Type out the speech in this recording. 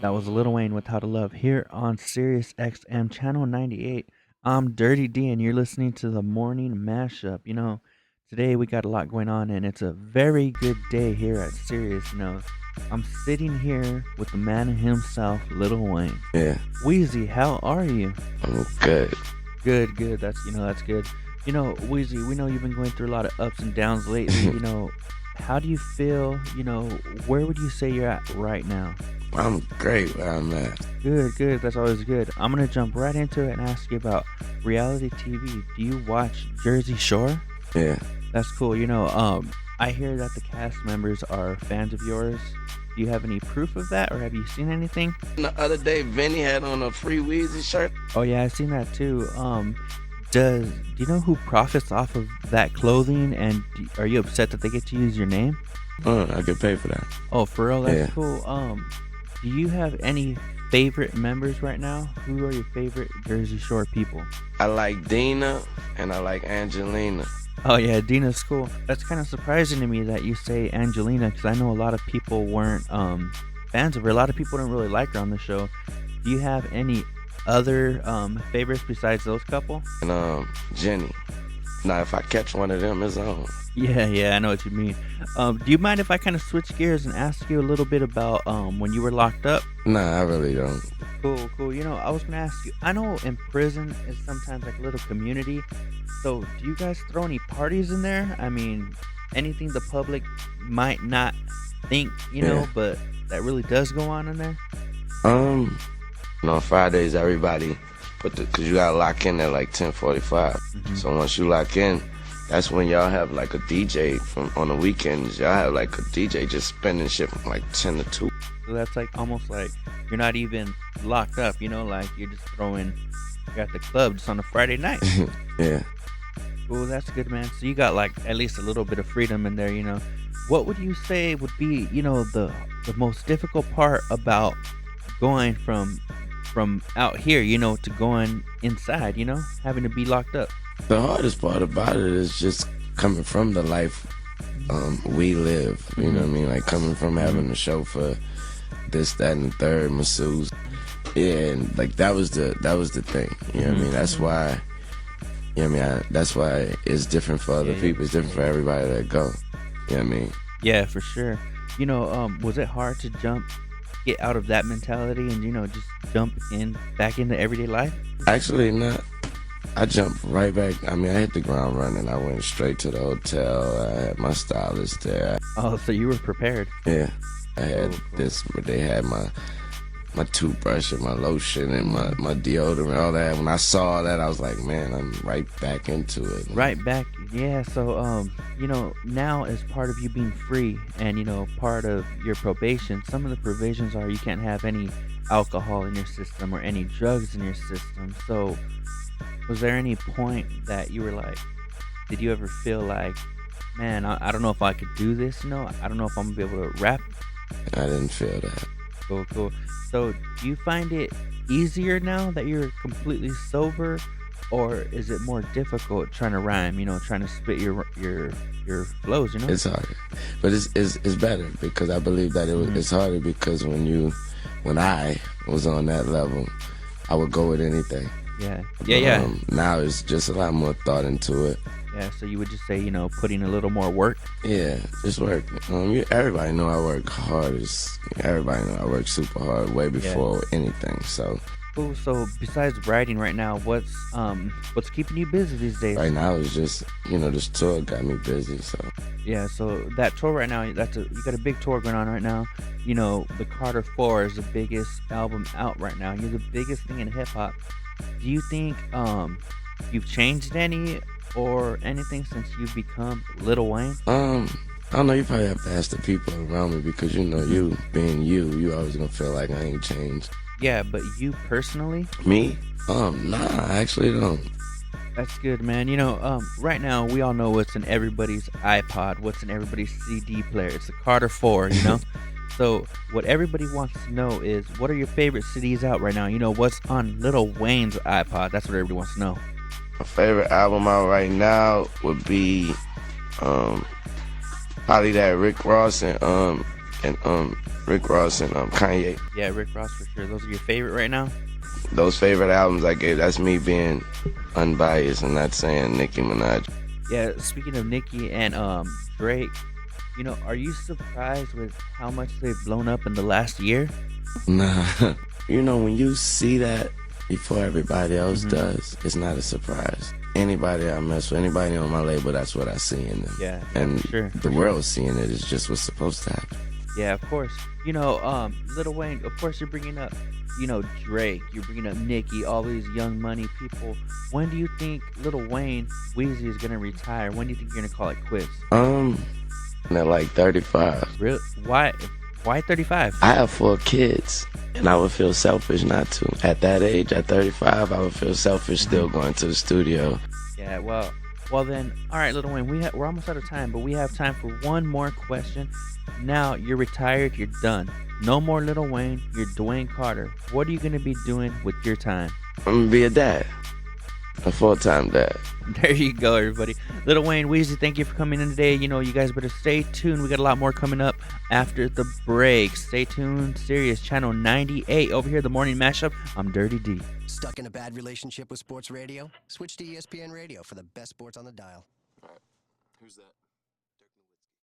That was Lil Wayne with How to Love here on Sirius XM Channel 98. I'm Dirty D, and you're listening to the Morning Mashup. Today we got a lot going on, and it's a very good day here at Sirius. I'm sitting here with the man himself, Lil Wayne. Yeah, Wheezy, how are you? I'm good. Good, good. That's good. Wheezy, we know you've been going through a lot of ups and downs lately. How do you feel? Where would you say you're at right now? I'm great where I'm at. Good, good. That's always good. I'm gonna jump right into it and ask you about reality TV. Do you watch Jersey Shore? Yeah. That's cool. I hear that the cast members are fans of yours. Do you have any proof of that, or have you seen anything? The other day, Vinny had on a Free Weezy shirt. Oh yeah, I've seen that too. Do you know who profits off of that clothing, and are you upset that they get to use your name? I get paid for that. Oh, for real? That's Yeah. cool. Do you have any favorite members right now? Who are your favorite Jersey Shore people? I like Dina and I like Angelina. Oh yeah, Dina's cool. That's kind of surprising to me that you say Angelina, because I know a lot of people weren't fans of her. A lot of people didn't really like her on the show. Do you have any other favorites besides those couple? And Jenny. Now, if I catch one of them, it's on. Yeah, I know what you mean. Do you mind if I kind of switch gears and ask you a little bit about when you were locked up? Nah, I really don't. Cool. I was gonna ask you. I know in prison is sometimes like a little community. So, do you guys throw any parties in there? I mean, anything the public might not think, Yeah. but that really does go on in there. On Fridays, everybody cause you gotta lock in at like 10:45. Mhm. So once you lock in, that's when y'all have like a DJ on the weekends. Y'all have like a DJ just spinning shit from like 10 to 2. So that's like almost like you're not even locked up. Like you're just you're at the club just on a Friday night. Yeah. Cool, that's good, man. So you got like at least a little bit of freedom in there. What would you say would be, the most difficult part about going from out here, to going inside, having to be locked up? The hardest part about it is just coming from the life we live. You know what I mean? Like coming from having a chauffeur, this, that, and the third, masseuse. Yeah, and like that was the thing. You know what I mean? That's why. You know what I mean? That's why it's different for other people. It's different for everybody that go. You know what I mean? Yeah, for sure. Was it hard to get out of that mentality and just jump back into everyday life? Actually, not. I jumped right back. I mean, I hit the ground running. I went straight to the hotel. I had my stylist there. Oh, so you were prepared. Yeah, I had Cool. this. They had my toothbrush and my lotion and my deodorant, all that. When I saw that, I was like, man, I'm right back into it. Right back. Yeah, so now as part of you being free and part of your probation, some of the provisions are you can't have any alcohol in your system or any drugs in your system. So was there any point that you were like, did you ever feel like, man, I don't know if I could do this, I don't know if I'm gonna be able to rap? I didn't feel that. Cool. So do you find it easier now that you're completely sober, or is it more difficult trying to rhyme, trying to spit your flows, It's harder, but it's better because I believe that it's harder because when I was on that level, I would go with anything. Yeah. Now it's just a lot more thought into it. Yeah, so you would just say, putting a little more work. Yeah, just work. Everybody know I work hard. Everybody know I work super hard way before anything. So Cool. So besides writing right now, what's keeping you busy these days? right now it's just this tour got me busy. So Yeah, so that tour right now, you got a big tour going on right now. The Carter 4 is the biggest album out right now. You're the biggest thing in hip hop. Do you think you've changed any or anything since you've become Lil Wayne? I don't know. You probably have to ask the people around me because you being you always gonna feel like I ain't changed. Yeah, but you personally? Me? Nah, I actually don't. That's good, man. Right now we all know what's in everybody's iPod, what's in everybody's CD player. It's the Carter 4, So what everybody wants to know is, what are your favorite CDs out right now? What's on Lil Wayne's iPod? That's what everybody wants to know. My favorite album out right now would be probably that Rick Ross and and Rick Ross and Kanye. Yeah, Rick Ross for sure. Those are your favorite right now? Those favorite albums I gave, that's me being unbiased and not saying Nicki Minaj. Yeah, speaking of Nicki and Drake, are you surprised with how much they've blown up in the last year? Nah. When you see that before everybody else does, it's not a surprise. Anybody I mess with, anybody on my label, that's what I see in them. Yeah, and for sure. the world seeing it is just what's supposed to happen. Yeah, of course. Lil Wayne, of course you're bringing up, Drake, you're bringing up Nicki, all these Young Money people. When do you think Lil Wayne, Weezy is gonna retire? When do you think you're gonna call it quits? At like 35. Really? Why 35? I have 4 kids, and I would feel selfish not to. At that age, at 35, I would feel selfish still going to the studio. Yeah, well then, all right, Lil Wayne, we're almost out of time, but we have time for one more question. Now you're retired, you're done. No more Lil Wayne, you're Dwayne Carter. What are you gonna be doing with your time? I'm gonna be a dad, a full-time dad. There you go, everybody. Lil Wayne, Weezy, thank you for coming in today. You guys better stay tuned. We got a lot more coming up after the break. Stay tuned. Sirius Channel 98 over here, the morning mashup. I'm Dirty D. Stuck in a bad relationship with sports radio? Switch to ESPN Radio for the best sports on the dial. All right. Who's that?